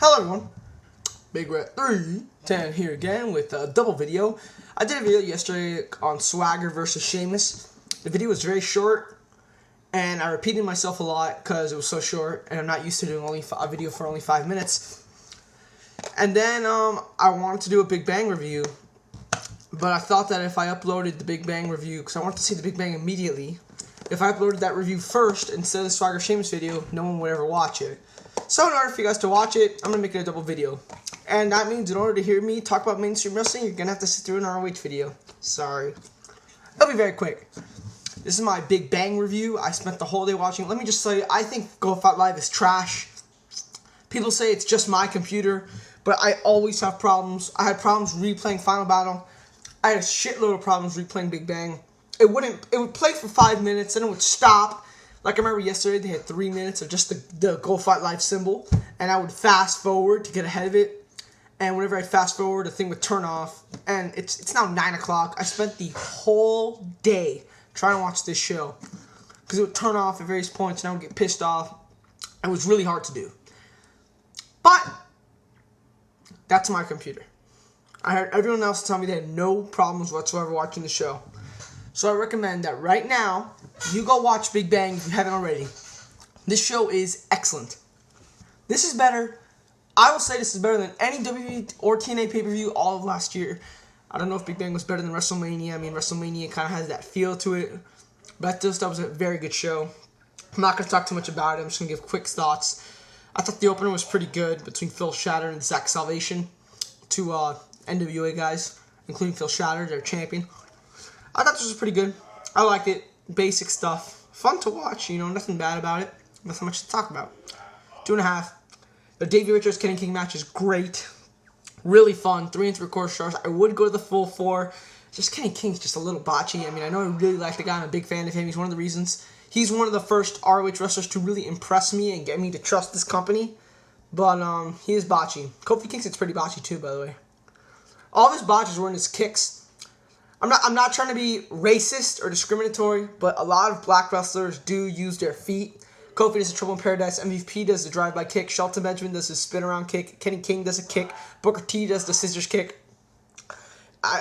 Hello everyone, Big Rhett 310 here again with a double video. I did a video yesterday on Swagger versus Sheamus. The video was very short, and I repeated myself a lot because it was so short, and I'm not used to doing a video for only 5 minutes. And then I wanted to do a Big Bang review, but I thought that if I uploaded the Big Bang review, because I wanted to see the Big Bang immediately, if I uploaded that review first instead of the Swagger Sheamus video, no one would ever watch it. So in order for you guys to watch it, I'm going to make it a double video. And that means in order to hear me talk about mainstream wrestling, you're going to have to sit through an ROH video. Sorry. It'll be very quick. This is my Big Bang review. I spent the whole day watching. Let me just tell you, I think Go Fight Live is trash. People say it's just my computer, but I always have problems. I had problems replaying Final Battle. I had a shitload of problems replaying Big Bang. It would play for 5 minutes, and it would stop. Like I remember yesterday, they had 3 minutes of just the Go Fight Live symbol, and I would fast forward to get ahead of it. And whenever I fast forward, the thing would turn off. And it's now 9 o'clock. I spent the whole day trying to watch this show because it would turn off at various points, and I would get pissed off. It was really hard to do. But that's my computer. I heard everyone else tell me they had no problems whatsoever watching the show. So I recommend that right now, you go watch Big Bang if you haven't already. This show is excellent. This is better. I will say this is better than any WWE or TNA pay-per-view all of last year. I don't know if Big Bang was better than WrestleMania. I mean, WrestleMania kind of has that feel to it. But this was a very good show. I'm not going to talk too much about it. I'm just going to give quick thoughts. I thought the opener was pretty good between Shatter and Zack Salvation. Two NWA guys, including Shatter, their champion. I thought this was pretty good. I liked it. Basic stuff. Fun to watch, you know, nothing bad about it. Nothing much to talk about. 2.5. The Davey Richards Kenny King match is great. Really fun. 3 3/4 stars. I would go to the full 4. Just Kenny King's just a little botchy. I mean, I know I really like the guy. I'm a big fan of him. He's one of the reasons. He's one of the first ROH wrestlers to really impress me and get me to trust this company. But he is botchy. Kofi Kingston's pretty botchy too, by the way. All of his botches were in his kicks. I'm not trying to be racist or discriminatory, but a lot of black wrestlers do use their feet. Kofi does a Trouble in Paradise. MVP does the drive-by kick. Shelton Benjamin does his spin-around kick. Kenny King does a kick. Booker T does the scissors kick.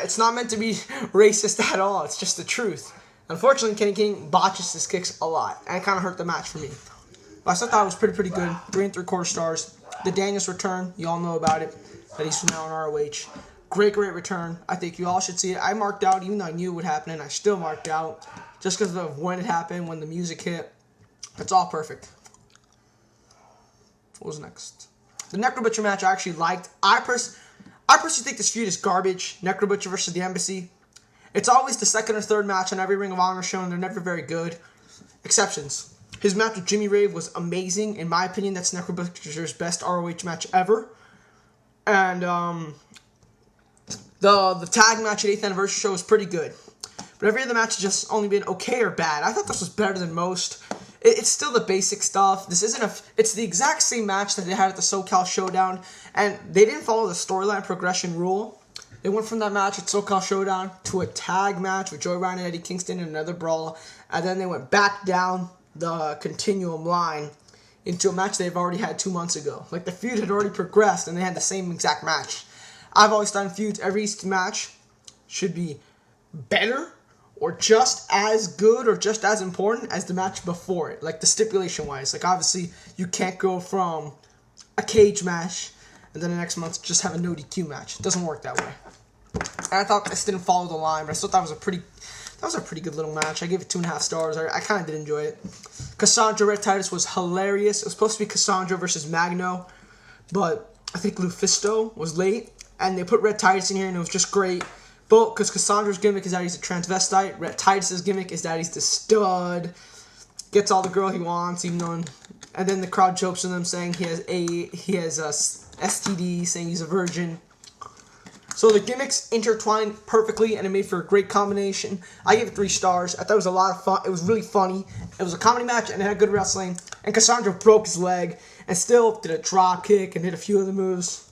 It's not meant to be racist at all. It's just the truth. Unfortunately, Kenny King botches his kicks a lot, and it kind of hurt the match for me. But I still thought it was pretty good. 3 3/4 stars. The Daniels return, you all know about it. That he's from now on ROH. Great return. I think you all should see it. I marked out, even though I knew it would happen, and I still marked out just because of when it happened, when the music hit. It's all perfect. What was next? The Necro Butcher match I actually liked. I personally think this feud is garbage. Necro Butcher versus the Embassy. It's always the second or third match on every Ring of Honor show, and they're never very good. Exceptions. His match with Jimmy Rave was amazing. In my opinion, that's Necro Butcher's best ROH match ever. And the tag match at 8th Anniversary show was pretty good. But every other match has just only been okay or bad. I thought this was better than most. It's still the basic stuff. This isn't it's the exact same match that they had at the SoCal Showdown. And they didn't follow the storyline progression rule. They went from that match at SoCal Showdown to a tag match with Joey Ryan and Eddie Kingston in another brawl. And then they went back down the continuum line into a match they've already had 2 months ago. Like, the feud had already progressed and they had the same exact match. I've always done feuds. Every match should be better or just as good or just as important as the match before it. Like, the stipulation-wise. Like, obviously, you can't go from a cage match and then the next month just have a no DQ match. It doesn't work that way. And I thought this didn't follow the line, but I still thought it was a pretty good little match. I gave it 2.5 stars. I kind of did enjoy it. Cassandro, Rhett, Titus was hilarious. It was supposed to be Cassandro versus Magno, but I think Lufisto was late. And they put Rhett Titus in here, and it was just great. Both, because Cassandro's gimmick is that he's a transvestite. Rhett Titus' gimmick is that he's the stud. Gets all the girl he wants, even though... And then the crowd jokes with him, saying he has a STD, saying he's a virgin. So the gimmicks intertwined perfectly, and it made for a great combination. I gave it 3 stars. I thought it was a lot of fun. It was really funny. It was a comedy match, and it had good wrestling. And Cassandro broke his leg, and still did a drop kick, and did a few other moves.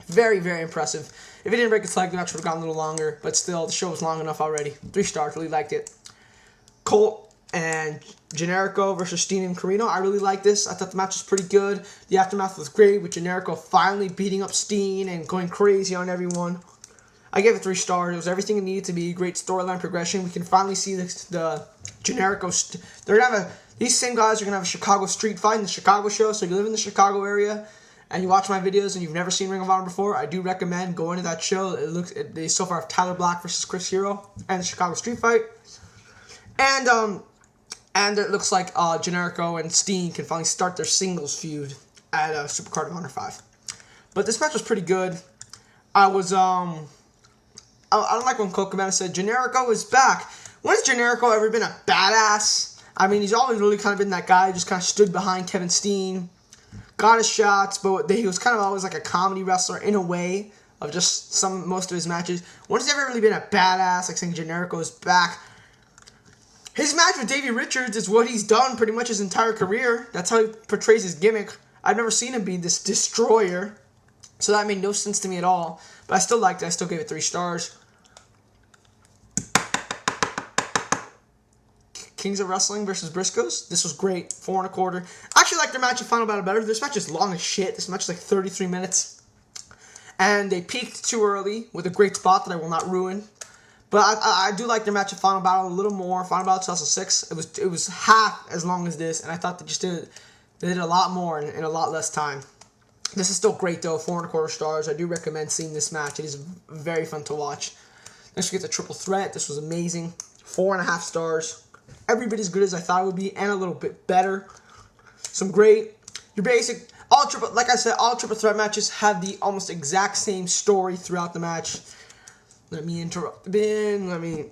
Very, very impressive. If it didn't break its leg, the match would have gone a little longer. But still, the show was long enough already. 3 stars. Really liked it. Colt and Generico versus Steen and Corino. I really like this. I thought the match was pretty good. The aftermath was great with Generico finally beating up Steen and going crazy on everyone. I gave it 3 stars. It was everything it needed to be. Great storyline progression. We can finally see the Generico. They're gonna have these same guys are gonna have a Chicago street fight in the Chicago show. So if you live in the Chicago area and you watch my videos and you've never seen Ring of Honor before, I do recommend going to that show. They so far have Tyler Black versus Chris Hero and the Chicago street fight. And it looks like Generico and Steen can finally start their singles feud at Supercard of Honor 5. But this match was pretty good. I don't like when Colt Cabana said, Generico is back. When has Generico ever been a badass? I mean, he's always really kind of been that guy who just kind of stood behind Kevin Steen, got his shots, but he was kind of always like a comedy wrestler in a way of just most of his matches. When has he ever really been a badass, like saying Generico is back? His match with Davey Richards is what he's done pretty much his entire career. That's how he portrays his gimmick. I've never seen him be this destroyer. So that made no sense to me at all. But I still liked it. I still gave it 3 stars. Kings of Wrestling versus Briscoes. This was great. 4 1/4. I actually like their match in Final Battle better. This match is long as shit. This match is like 33 minutes. And they peaked too early with a great spot that I will not ruin. But I do like their match in Final Battle a little more. Final Battle 2006. It was half as long as this. And I thought they did a lot more in a lot less time. This is still great though. 4 1/4 stars. I do recommend seeing this match. It is very fun to watch. Next we get the Triple Threat. This was amazing. 4.5 stars. Every bit as good as I thought it would be, and a little bit better. Some great, your basic, like I said, all Triple Threat matches have the almost exact same story throughout the match. Let me interrupt the bin. Let me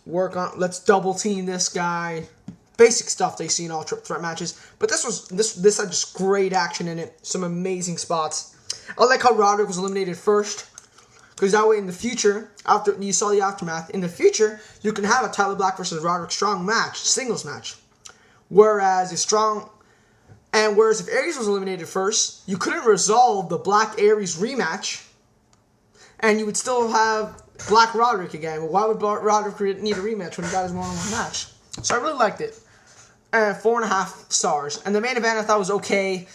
work on. Let's double team this guy. Basic stuff they see in all Triple Threat matches. But this had just great action in it. Some amazing spots. I like how Roderick was eliminated first. Because that way in the future, after you saw the aftermath, in the future, you can have a Tyler Black versus Roderick Strong match, singles match. Whereas if Aries was eliminated first, you couldn't resolve the Black Aries rematch, and you would still have Black Roderick again. Well, why would Roderick need a rematch when he got his one-on-one match? So I really liked it. 4.5 stars. And the main event I thought was okay.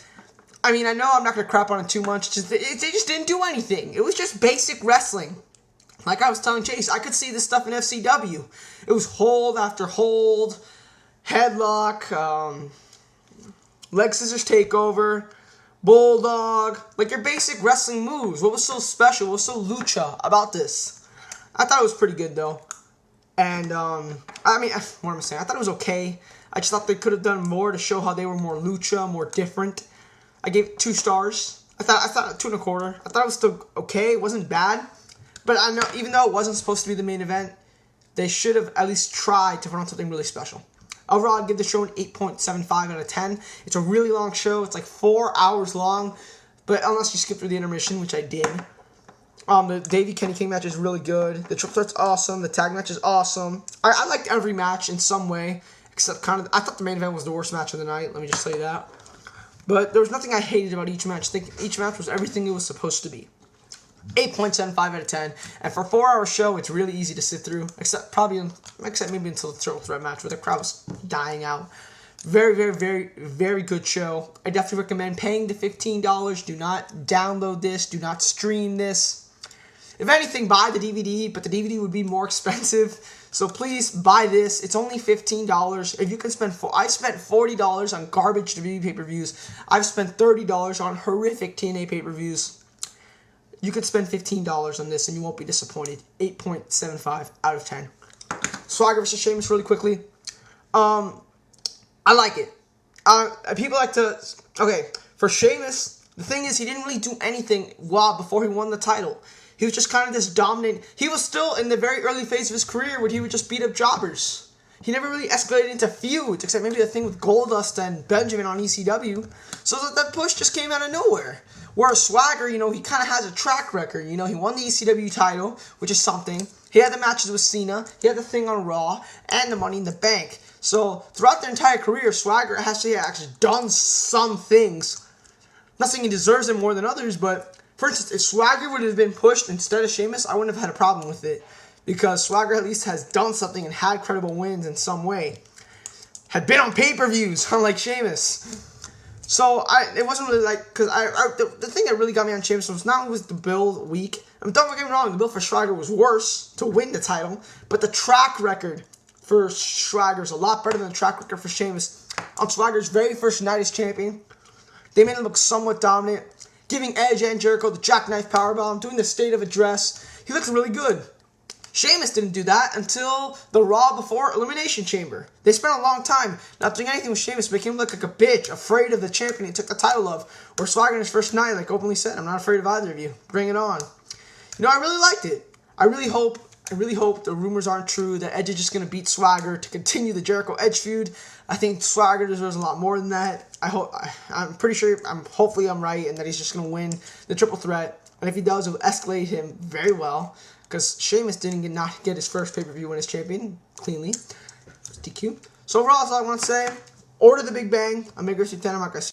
I mean, I know I'm not going to crap on it too much. They just didn't do anything. It was just basic wrestling. Like I was telling Chase, I could see this stuff in FCW. It was hold after hold, headlock, leg scissors takeover, bulldog. Like your basic wrestling moves. What was so special? What was so lucha about this? I thought it was pretty good though. And, I mean, what am I saying? I thought it was okay. I just thought they could have done more to show how they were more lucha, more different. I gave it 2 stars. I thought 2 1/4. I thought it was still okay. It wasn't bad. But I know, even though it wasn't supposed to be the main event, they should have at least tried to put on something really special. Overall, I'd give the show an 8.75 out of 10. It's a really long show. It's like 4 hours long. But unless you skip through the intermission, which I did. The Davey Kenny King match is really good. The Triple Threat's awesome. The tag match is awesome. I liked every match in some way. Except I thought the main event was the worst match of the night. Let me just say that. But there was nothing I hated about each match. I think each match was everything it was supposed to be. 8.75 out of 10. And for a 4-hour show, it's really easy to sit through. Except maybe until the Triple Threat match where the crowd was dying out. Very, very, very, very good show. I definitely recommend paying the $15. Do not download this. Do not stream this. If anything, buy the DVD. But the DVD would be more expensive. So please buy this. It's only $15. If you can spend, I spent $40 on garbage WWE pay-per-views. I've spent $30 on horrific TNA pay-per-views. You could spend $15 on this and you won't be disappointed. 8.75 out of 10. Swagger vs. Sheamus really quickly. I like it. People like to... Okay, for Sheamus, the thing is he didn't really do anything before he won the title. He was just kind of this dominant... He was still in the very early phase of his career where he would just beat up jobbers. He never really escalated into feuds, except maybe the thing with Goldust and Benjamin on ECW. So that push just came out of nowhere. Whereas Swagger, he kind of has a track record. He won the ECW title, which is something. He had the matches with Cena. He had the thing on Raw, and the Money in the Bank. So throughout their entire career, Swagger has actually done some things. Not saying he deserves them more than others, but... For instance, if Swagger would have been pushed instead of Sheamus, I wouldn't have had a problem with it. Because Swagger at least has done something and had credible wins in some way. had been on pay-per-views, unlike Sheamus. So, it wasn't really like, because the thing that really got me on Sheamus was not only was the build weak, don't get me wrong, the build for Swagger was worse to win the title, but the track record for Swagger is a lot better than the track record for Sheamus. On Swagger's very first night as champion, they made him look somewhat dominant, giving Edge and Generico the jackknife powerbomb, doing the state of address. He looked really good. Sheamus didn't do that until the Raw before Elimination Chamber. They spent a long time not doing anything with Sheamus, making him look like a bitch, afraid of the champion he took the title of. Or Swagger in his first night, like openly said, I'm not afraid of either of you. Bring it on. You know, I really liked it. I really hope the rumors aren't true, that Edge is just going to beat Swagger to continue the Jericho-Edge feud. I think Swagger deserves a lot more than that. I'm pretty sure, hopefully I'm right, and that he's just going to win the triple threat. And if he does, it will escalate him very well. Because Sheamus didn't not get his first pay-per-view win as champion cleanly. DQ. So overall, that's all I want to say. Order the Big Bang. I'm Megris 10. I'm not going to